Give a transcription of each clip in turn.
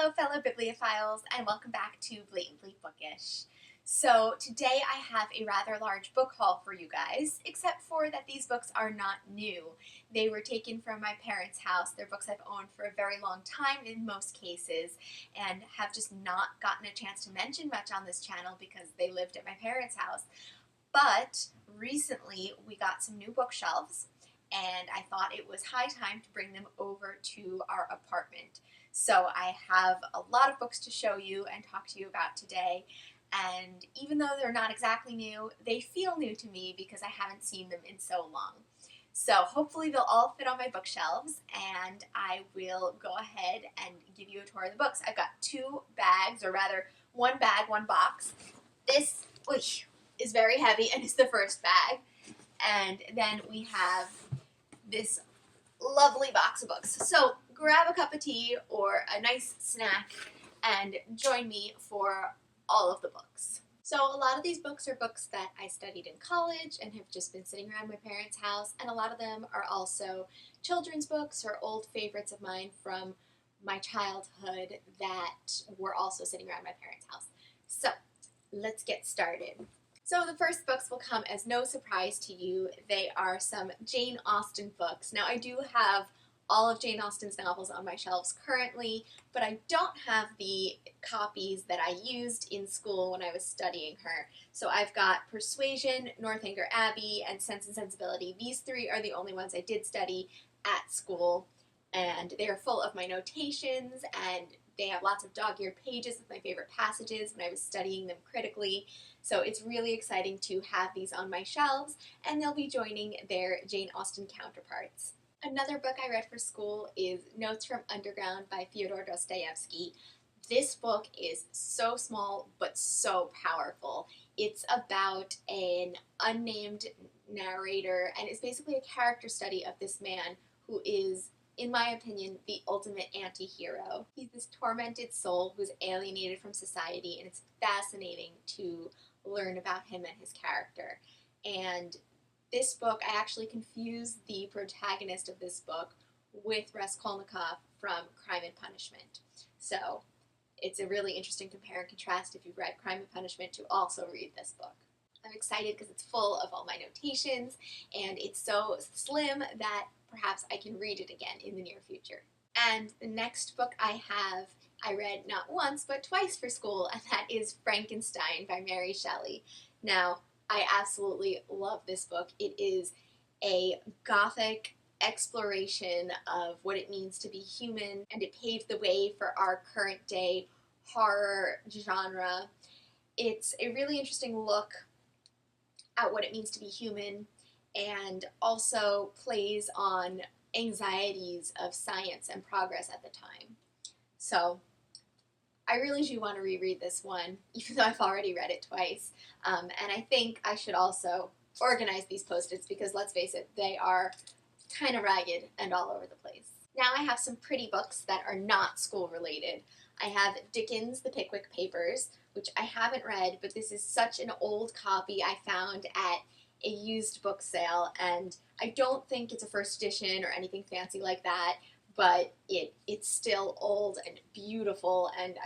Hello fellow bibliophiles and welcome back to Blatantly Bookish. So today I have a rather large book haul for you guys, except for that these books are not new. They were taken from my parents' house. They're books I've owned for a very long time in most cases and have just not gotten a chance to mention much on this channel because they lived at my parents' house. But recently we got some new bookshelves and I thought it was high time to bring them over to our apartment. So I have a lot of books to show you and talk to you about today, and even though they're not exactly new, they feel new to me because I haven't seen them in so long. So hopefully they'll all fit on my bookshelves, and I will go ahead and give you a tour of the books. I've got two bags, or rather one bag, one box. This is very heavy and is the first bag, and then we have this lovely box of books. So grab a cup of tea or a nice snack and join me for all of the books. So a lot of these books are books that I studied in college and have just been sitting around my parents' house, and a lot of them are also children's books or old favorites of mine from my childhood that were also sitting around my parents' house. So let's get started. So the first books will come as no surprise to you. They are some Jane Austen books. Now I do have all of Jane Austen's novels on my shelves currently, but I don't have the copies that I used in school when I was studying her. So I've got Persuasion, Northanger, Abbey, and Sense and Sensibility. These three are the only ones I did study at school, and they are full of my notations, and they have lots of dog-eared pages with my favorite passages when I was studying them critically. So it's really exciting to have these on my shelves, and they'll be joining their Jane Austen counterparts. Another book I read for school is Notes from Underground by Fyodor Dostoevsky. This book is so small but so powerful. It's about an unnamed narrator, and it's basically a character study of this man who is, in my opinion, the ultimate anti-hero. He's this tormented soul who's alienated from society, and it's fascinating to learn about him and his character. And this book, I actually confused the protagonist of this book with Raskolnikov from Crime and Punishment. So it's a really interesting compare and contrast if you've read Crime and Punishment to also read this book. I'm excited because it's full of all my notations, and it's so slim that perhaps I can read it again in the near future. And the next book I read not once but twice for school, and that is Frankenstein by Mary Shelley. Now, I absolutely love this book. It is a gothic exploration of what it means to be human, and it paved the way for our current day horror genre. It's a really interesting look at what it means to be human, and also plays on anxieties of science and progress at the time. So I really do want to reread this one, even though I've already read it twice. And I think I should also organize these Post-its because, let's face it, they are kind of ragged and all over the place. Now I have some pretty books that are not school-related. I have Dickens' The Pickwick Papers, which I haven't read, but this is such an old copy I found at a used book sale, and I don't think it's a first edition or anything fancy like that, but it's still old and beautiful, and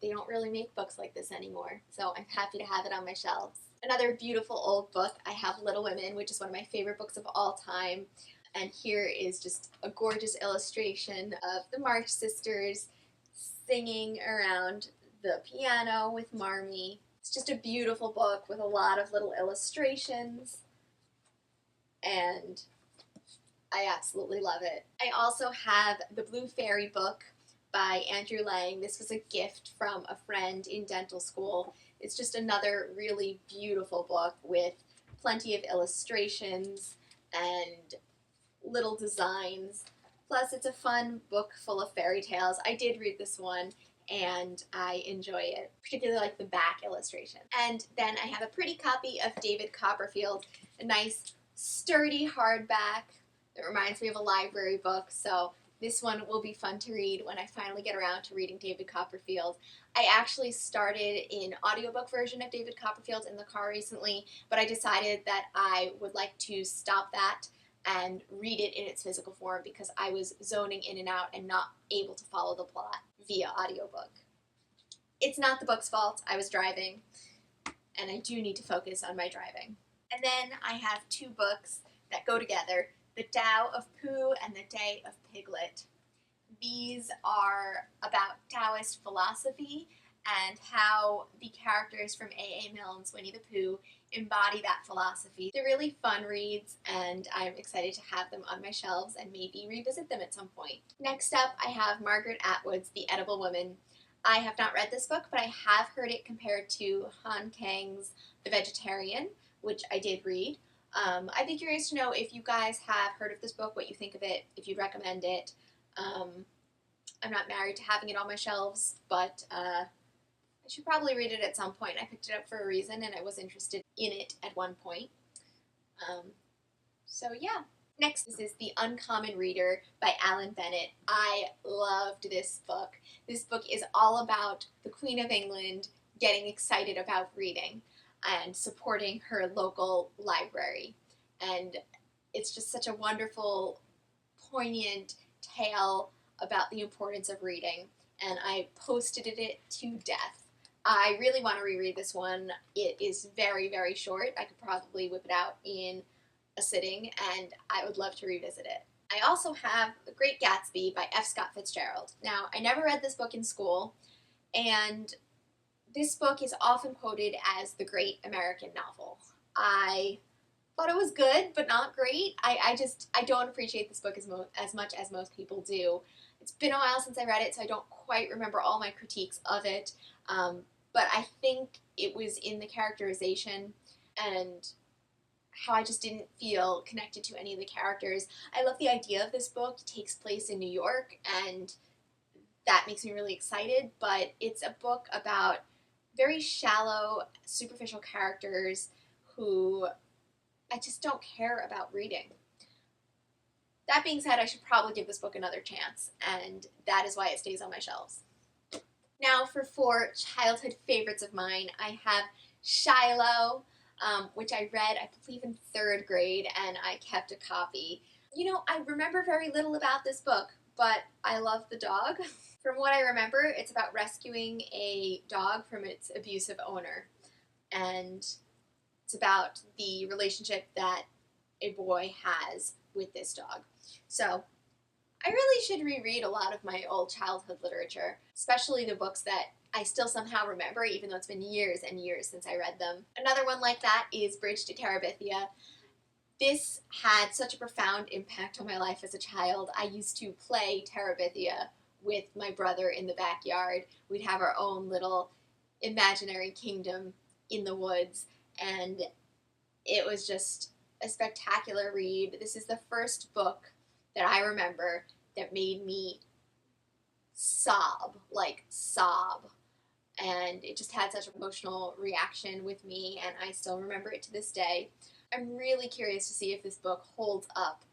they don't really make books like this anymore, so I'm happy to have it on my shelves. Another beautiful old book, I have Little Women, which is one of my favorite books of all time, and here is just a gorgeous illustration of the March sisters singing around the piano with Marmee. It's just a beautiful book with a lot of little illustrations, and I absolutely love it. I also have The Blue Fairy book by Andrew Lang. This was a gift from a friend in dental school. It's just another really beautiful book with plenty of illustrations and little designs. Plus, it's a fun book full of fairy tales. I did read this one, and I enjoy it, particularly like the back illustration. And then I have a pretty copy of David Copperfield, a nice, sturdy hardback. It reminds me of a library book, so this one will be fun to read when I finally get around to reading David Copperfield. I actually started an audiobook version of David Copperfield in the car recently, but I decided that I would like to stop that and read it in its physical form because I was zoning in and out and not able to follow the plot. via audiobook. It's not the book's fault. I was driving, and I do need to focus on my driving. And then I have two books that go together, The Tao of Pooh and The Day of Piglet. These are about Taoist philosophy and how the characters from A.A. Milne's Winnie the Pooh embody that philosophy. They're really fun reads, and I'm excited to have them on my shelves and maybe revisit them at some point. Next up, I have Margaret Atwood's The Edible Woman. I have not read this book, but I have heard it compared to Han Kang's The Vegetarian, which I did read. I'd be curious to know if you guys have heard of this book, what you think of it, if you'd recommend it. I'm not married to having it on my shelves, but I should probably read it at some point. I picked it up for a reason, and I was interested in it at one point. So yeah. Next, this is The Uncommon Reader by Alan Bennet. I loved this book. This book is all about the Queen of England getting excited about reading and supporting her local library. And it's just such a wonderful, poignant tale about the importance of reading. And I posted it to death. I really want to reread this one. It is very, very short. I could probably whip it out in a sitting, and I would love to revisit it. I also have The Great Gatsby by F. Scott Fitzgerald. Now, I never read this book in school, and this book is often quoted as the great American novel. I thought it was good, but not great. I don't appreciate this book as much as most people do. It's been a while since I read it, so I don't quite remember all my critiques of it, but I think it was in the characterization and how I just didn't feel connected to any of the characters. I love the idea of this book. It takes place in New York, and that makes me really excited, but it's a book about very shallow, superficial characters who I just don't care about reading. That being said, I should probably give this book another chance, and that is why it stays on my shelves. Now for 4 childhood favorites of mine, I have Shiloh, which I read, I believe, in 3rd grade, and I kept a copy. You know, I remember very little about this book, but I love the dog. From what I remember, it's about rescuing a dog from its abusive owner, and it's about the relationship that a boy has with this dog. So I really should reread a lot of my old childhood literature, especially the books that I still somehow remember, even though it's been years and years since I read them. Another one like that is Bridge to Terabithia. This had such a profound impact on my life as a child. I used to play Terabithia with my brother in the backyard. We'd have our own little imaginary kingdom in the woods, and it was just a spectacular read. This is the first book that I remember that made me sob, and it just had such an emotional reaction with me, and I still remember it to this day. I'm really curious to see if this book holds up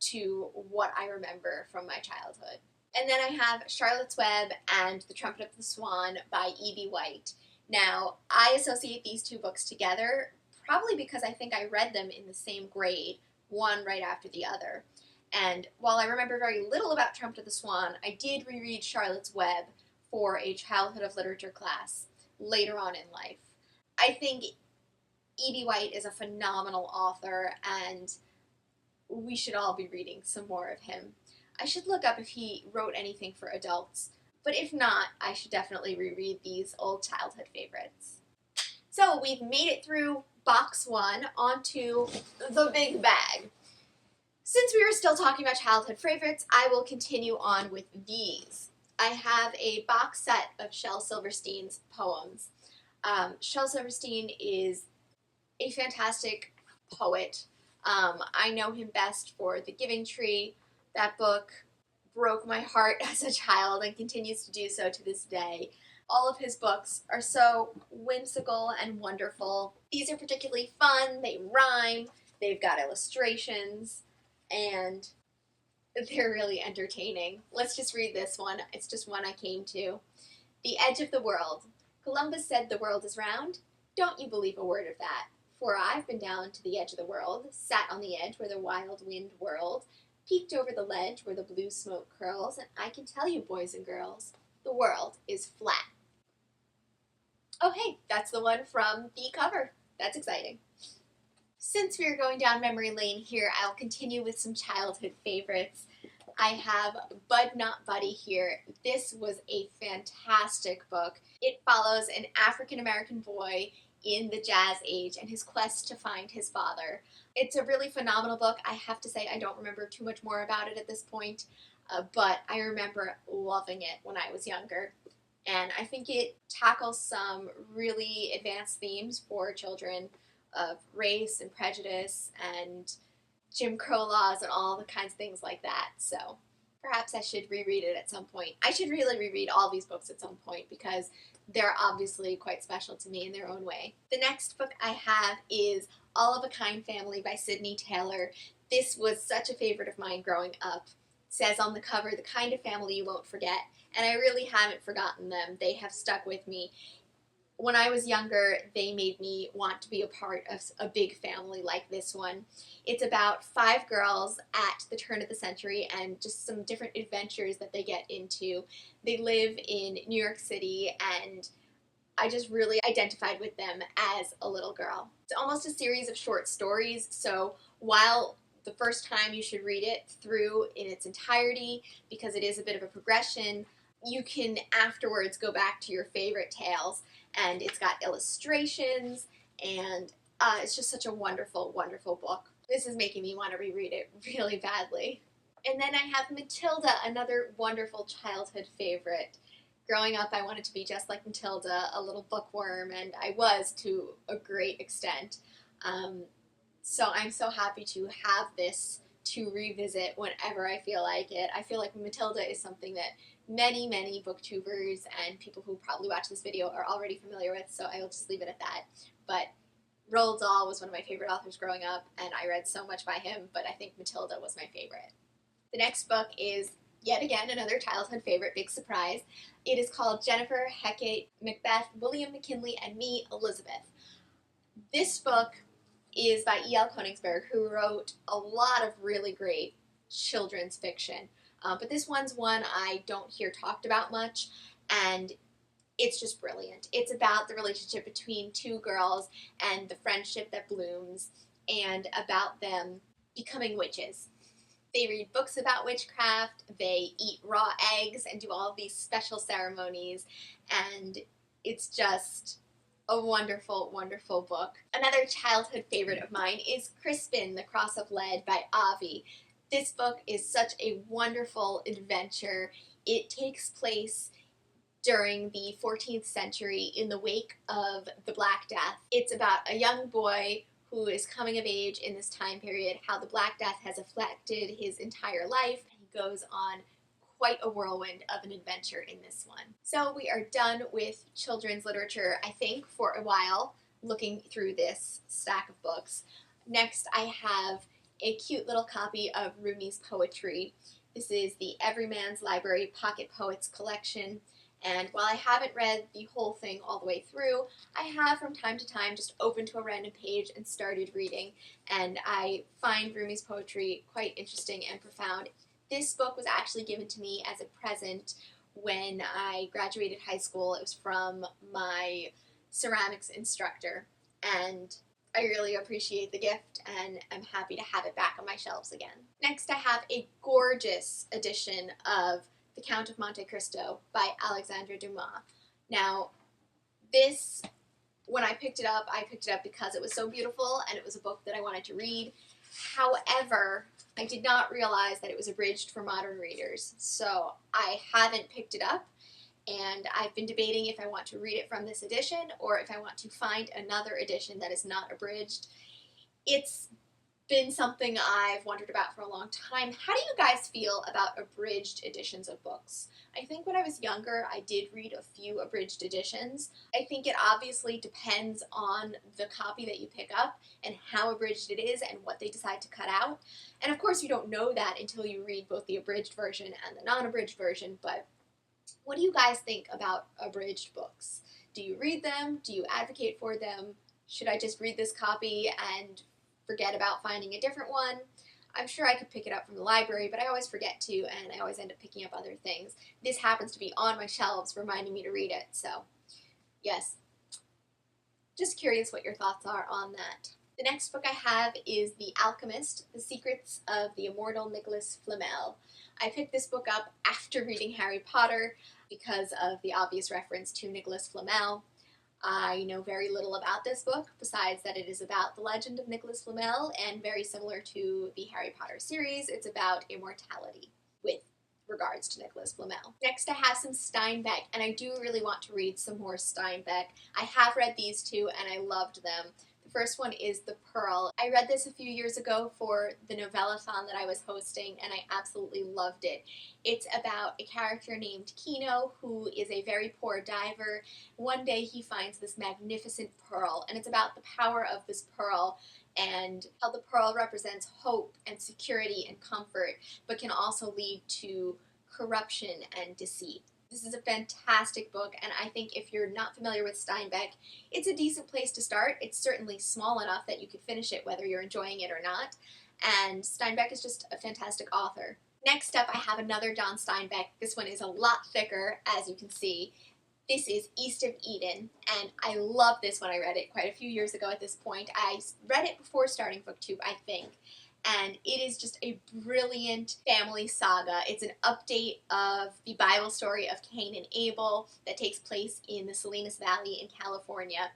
to what I remember from my childhood. And then I have Charlotte's Web and The Trumpet of the Swan by E.B. White. Now, I associate these two books together probably because I think I read them in the same grade, one right after the other. And while I remember very little about Trumpet of the Swan, I did reread Charlotte's Web for a childhood of literature class later on in life. I think E.B. White is a phenomenal author, and we should all be reading some more of him. I should look up if he wrote anything for adults, but if not, I should definitely reread these old childhood favorites. So we've made it through box 1 onto the big bag. Since we were still talking about childhood favorites, I will continue on with these. I have a box set of Shel Silverstein's poems. Shel Silverstein is a fantastic poet. I know him best for The Giving Tree. That book broke my heart as a child and continues to do so to this day. All of his books are so whimsical and wonderful. These are particularly fun, they rhyme, they've got illustrations, and they're really entertaining. Let's just read this one. It's just one I came to. The Edge of the World. Columbus said the world is round. Don't you believe a word of that. For I've been down to the edge of the world, sat on the edge where the wild wind whirled, peeked over the ledge where the blue smoke curls, and I can tell you, boys and girls, The world is flat. Oh hey, that's the one from the cover. That's exciting. Since we are going down memory lane here, I'll continue with some childhood favorites. I have Bud Not Buddy here. This was a fantastic book. It follows an African-American boy in the Jazz Age and his quest to find his father. It's a really phenomenal book. I have to say I don't remember too much more about it at this point, but I remember loving it when I was younger. And I think it tackles some really advanced themes for children of race and prejudice and Jim Crow laws and all the kinds of things like that. So perhaps I should reread it at some point. I should really reread all these books at some point because they're obviously quite special to me in their own way. The next book I have is All of a Kind Family by Sydney Taylor. This was such a favorite of mine growing up. It says on the cover, the kind of family you won't forget, and I really haven't forgotten them. They have stuck with me. When I was younger, they made me want to be a part of a big family like this one. It's about 5 girls at the turn of the century and just some different adventures that they get into. They live in New York City, and I just really identified with them as a little girl. It's almost a series of short stories, so while the first time you should read it through in its entirety because it is a bit of a progression, you can afterwards go back to your favorite tales. And it's got illustrations, and it's just such a wonderful, wonderful book. This is making me want to reread it really badly. And then I have Matilda, another wonderful childhood favorite. Growing up, I wanted to be just like Matilda, a little bookworm, and I was to a great extent. So I'm so happy to have this to revisit whenever I feel like it. I feel like Matilda is something that many, many booktubers and people who probably watch this video are already familiar with, so I will just leave it at that. But Roald Dahl was one of my favorite authors growing up, and I read so much by him, but I think Matilda was my favorite. The next book is, yet again, another childhood favorite, big surprise. It is called Jennifer, Hecate, Macbeth, William McKinley, and Me, Elizabeth. This book is by E.L. Konigsberg, who wrote a lot of really great children's fiction. But this one's one I don't hear talked about much, and it's just brilliant. It's about the relationship between 2 girls and the friendship that blooms, and about them becoming witches. They read books about witchcraft, they eat raw eggs and do all of these special ceremonies, and it's just a wonderful, wonderful book. Another childhood favorite of mine is Crispin, The Cross of Lead by Abbey. This book is such a wonderful adventure. It takes place during the 14th century in the wake of the Black Death. It's about a young boy who is coming of age in this time period, how the Black Death has affected his entire life, and he goes on quite a whirlwind of an adventure in this one. So we are done with children's literature, I think, for a while, looking through this stack of books. Next, I have a cute little copy of Rumi's poetry. This is the Everyman's Library Pocket Poets collection, and while I haven't read the whole thing all the way through, I have from time to time just opened to a random page and started reading, and I find Rumi's poetry quite interesting and profound. This book was actually given to me as a present when I graduated high school. It was from my ceramics instructor, and I really appreciate the gift and am happy to have it back on my shelves again. Next, I have a gorgeous edition of The Count of Monte Cristo by Alexandre Dumas. Now, this, when I picked it up because it was so beautiful and it was a book that I wanted to read. However, I did not realize that it was abridged for modern readers, so I haven't picked it up, and I've been debating if I want to read it from this edition or if I want to find another edition that is not abridged. It's been something I've wondered about for a long time. How do you guys feel about abridged editions of books? I think when I was younger, I did read a few abridged editions. I think it obviously depends on the copy that you pick up and how abridged it is and what they decide to cut out. And of course, you don't know that until you read both the abridged version and the non-abridged version, but what do you guys think about abridged books? Do you read them? Do you advocate for them? Should I just read this copy and forget about finding a different one? I'm sure I could pick it up from the library, but I always forget to, and I always end up picking up other things. This happens to be on my shelves, reminding me to read it, so yes. Just curious what your thoughts are on that. The next book I have is The Alchemist, The Secrets of the Immortal Nicholas Flamel. I picked this book up after reading Harry Potter because of the obvious reference to Nicholas Flamel. I know very little about this book, besides that it is about the legend of Nicholas Flamel, and very similar to the Harry Potter series, it's about immortality with regards to Nicholas Flamel. Next I have some Steinbeck, and I do really want to read some more Steinbeck. I have read these two and I loved them. The first one is The Pearl. I read this a few years ago for the novellathon that I was hosting, and I absolutely loved it. It's about a character named Kino who is a very poor diver. One day he finds this magnificent pearl, and it's about the power of this pearl and how the pearl represents hope and security and comfort, but can also lead to corruption and deceit. This is a fantastic book, and I think if you're not familiar with Steinbeck, it's a decent place to start. It's certainly small enough that you could finish it whether you're enjoying it or not, and Steinbeck is just a fantastic author. Next up, I have another John Steinbeck. This one is a lot thicker, as you can see. This is East of Eden, and I love this when I read it quite a few years ago at this point. I read it before starting BookTube, I think, and it is just a brilliant family saga. It's an update of the Bible story of Cain and Abel that takes place in the Salinas Valley in California,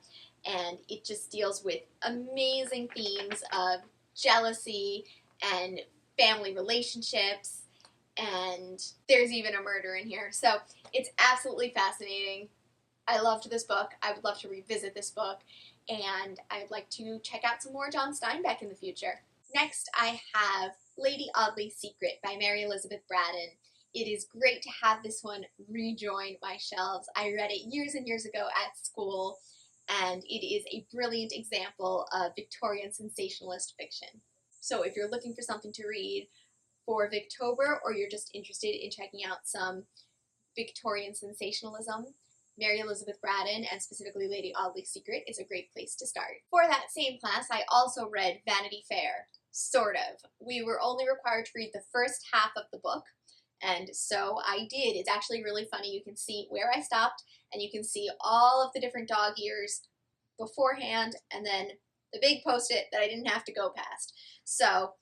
and it just deals with amazing themes of jealousy and family relationships, and there's even a murder in here. So it's absolutely fascinating. I loved this book. I would love to revisit this book, and I'd like to check out some more John Steinbeck in the future. Next, I have Lady Audley's Secret by Mary Elizabeth Braddon. It is great to have this one rejoin my shelves. I read it years and years ago at school, and it is a brilliant example of Victorian sensationalist fiction. So if you're looking for something to read for Victober, or you're just interested in checking out some Victorian sensationalism, Mary Elizabeth Braddon, and specifically Lady Audley's Secret, is a great place to start. For that same class, I also read Vanity Fair. Sort of. We were only required to read the first half of the book, and so I did. It's actually really funny. You can see where I stopped, and you can see all of the different dog ears beforehand, and then the big post-it that I didn't have to go past. So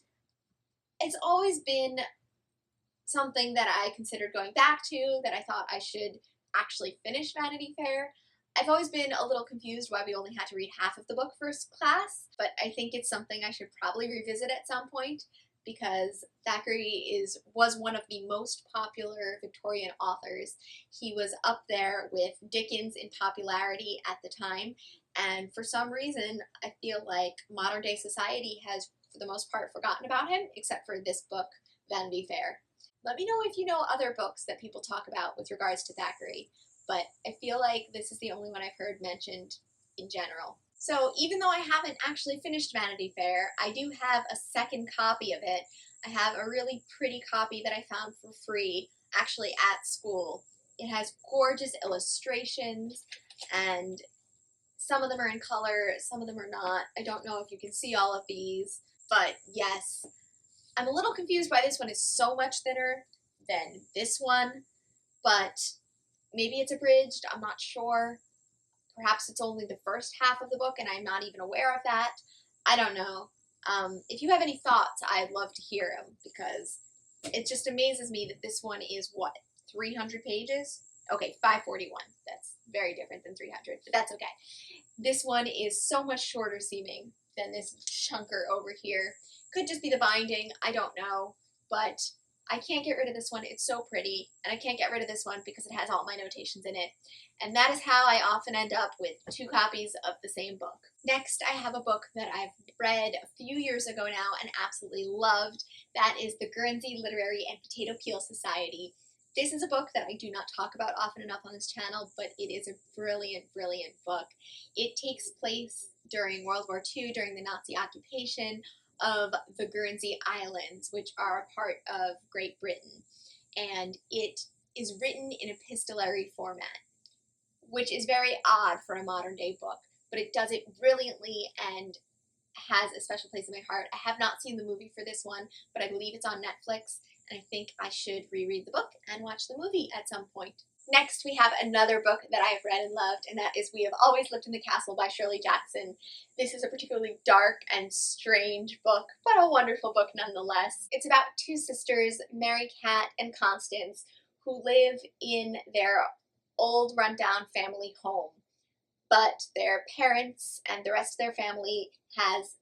it's always been something that I considered going back to, that I thought I should actually finish Vanity Fair. I've always been a little confused why we only had to read half of the book first class, but I think it's something I should probably revisit at some point, because Thackeray was one of the most popular Victorian authors. He was up there with Dickens in popularity at the time, and for some reason I feel like modern day society has, for the most part, forgotten about him, except for this book, Vanity Fair. Let me know if you know other books that people talk about with regards to Thackeray, but I feel like this is the only one I've heard mentioned in general. So even though I haven't actually finished Vanity Fair, I do have a second copy of it. I have a really pretty copy that I found for free, actually at school. It has gorgeous illustrations, and some of them are in color, some of them are not. I don't know if you can see all of these, but yes. I'm a little confused why this one is so much thinner than this one, but maybe it's abridged, I'm not sure. Perhaps it's only the first half of the book and I'm not even aware of that. I don't know. If you have any thoughts, I'd love to hear them, because it just amazes me that this one is, what, 300 pages? Okay, 541. That's very different than 300, but that's okay. This one is so much shorter seeming than this chunker over here. Could just be the binding, I don't know, but I can't get rid of this one. It's so pretty, and I can't get rid of this one because it has all my notations in it. And that is how I often end up with two copies of the same book. Next, I have a book that I've read a few years ago now and absolutely loved. That is The Guernsey Literary and Potato Peel Society. This is a book that I do not talk about often enough on this channel, but it is a brilliant, brilliant book. It takes place during World War II, during the Nazi occupation of the Guernsey Islands, which are a part of Great Britain. And it is written in epistolary format, which is very odd for a modern day book, but it does it brilliantly, and has a special place in my heart. I have not seen the movie for this one, but I believe it's on Netflix, and I think I should reread the book and watch the movie at some point. Next, we have another book that I've read and loved, and that is We Have Always Lived in the Castle by Shirley Jackson. This is a particularly dark and strange book, but a wonderful book nonetheless. It's about two sisters, Mary Cat and Constance, who live in their old rundown family home. But their parents and the rest of their family has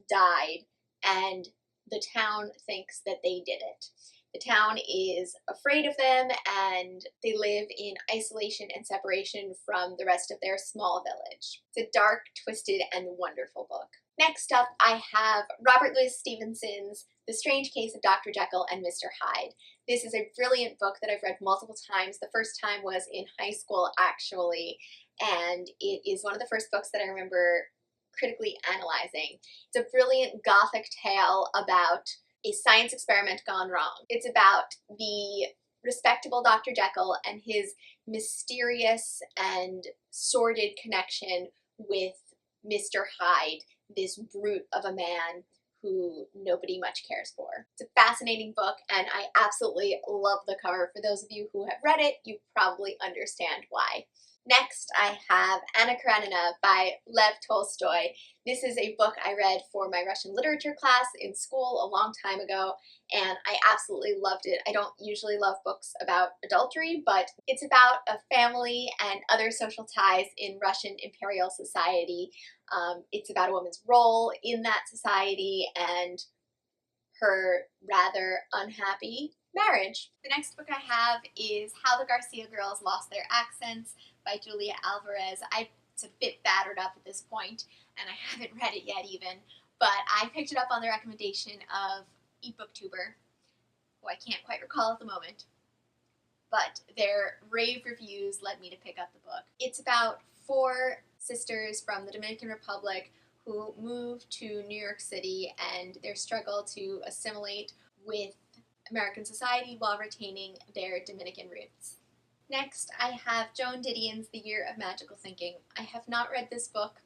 died, and the town thinks that they did it. The town is afraid of them, and they live in isolation and separation from the rest of their small village. It's a dark, twisted, and wonderful book. Next up, I have Robert Louis Stevenson's The Strange Case of Dr. Jekyll and Mr. Hyde. This is a brilliant book that I've read multiple times. The first time was in high school, actually, and it is one of the first books that I remember critically analyzing. It's a brilliant Gothic tale about a science experiment gone wrong. It's about the respectable Dr. Jekyll and his mysterious and sordid connection with Mr. Hyde, this brute of a man who nobody much cares for. It's a fascinating book, and I absolutely love the cover. For those of you who have read it, you probably understand why. Next, I have Anna Karenina by Lev Tolstoy. This is a book I read for my Russian literature class in school a long time ago, and I absolutely loved it. I don't usually love books about adultery, but it's about a family and other social ties in Russian imperial society. It's about a woman's role in that society and her rather unhappy marriage. The next book I have is How the Garcia Girls Lost Their Accents by Julia Alvarez. It's a bit battered up at this point, and I haven't read it yet even, but I picked it up on the recommendation of eBookTuber, who I can't quite recall at the moment, but their rave reviews led me to pick up the book. It's about 4 sisters from the Dominican Republic who move to New York City and their struggle to assimilate with American society while retaining their Dominican roots. Next, I have Joan Didion's The Year of Magical Thinking. I have not read this book.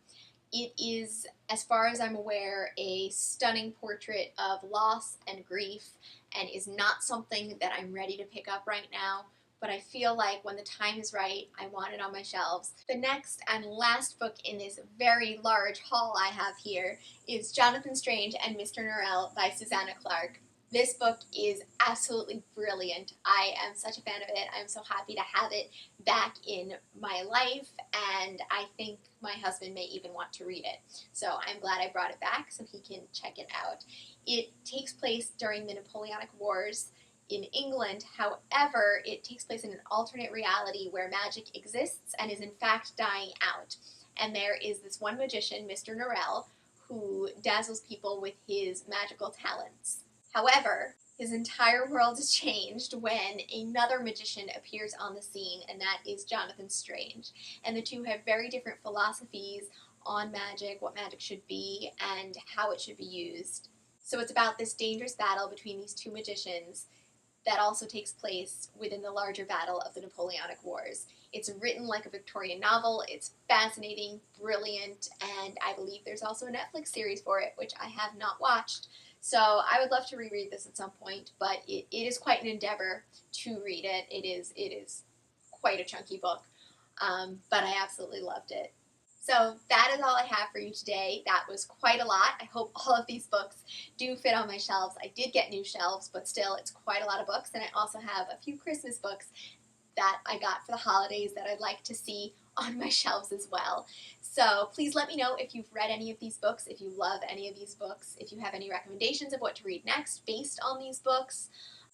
It is, as far as I'm aware, a stunning portrait of loss and grief, and is not something that I'm ready to pick up right now, but I feel like when the time is right, I want it on my shelves. The next and last book in this very large haul I have here is Jonathan Strange and Mr. Norrell by Susanna Clarke. This book is absolutely brilliant. I am such a fan of it. I'm so happy to have it back in my life, and I think my husband may even want to read it. So I'm glad I brought it back so he can check it out. It takes place during the Napoleonic Wars in England. However, it takes place in an alternate reality where magic exists and is in fact dying out. And there is this one magician, Mr. Norrell, who dazzles people with his magical talents. However, his entire world is changed when another magician appears on the scene, and that is Jonathan Strange. And the two have very different philosophies on magic, what magic should be, and how it should be used. So it's about this dangerous battle between these two magicians that also takes place within the larger battle of the Napoleonic Wars. It's written like a Victorian novel. It's fascinating, brilliant, and I believe there's also a Netflix series for it, which I have not watched. So I would love to reread this at some point, but it is quite an endeavor to read it. It is quite a chunky book, but I absolutely loved it. So that is all I have for you today. That was quite a lot. I hope all of these books do fit on my shelves. I did get new shelves, but still it's quite a lot of books, and I also have a few Christmas books that I got for the holidays that I'd like to see on my shelves as well. So please let me know if you've read any of these books, if you love any of these books, if you have any recommendations of what to read next based on these books.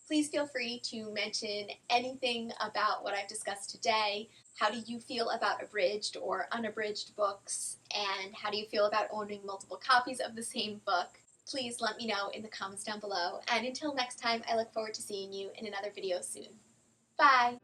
Please feel free to mention anything about what I've discussed today. How do you feel about abridged or unabridged books? And how do you feel about owning multiple copies of the same book? Please let me know in the comments down below. And until next time, I look forward to seeing you in another video soon. Bye!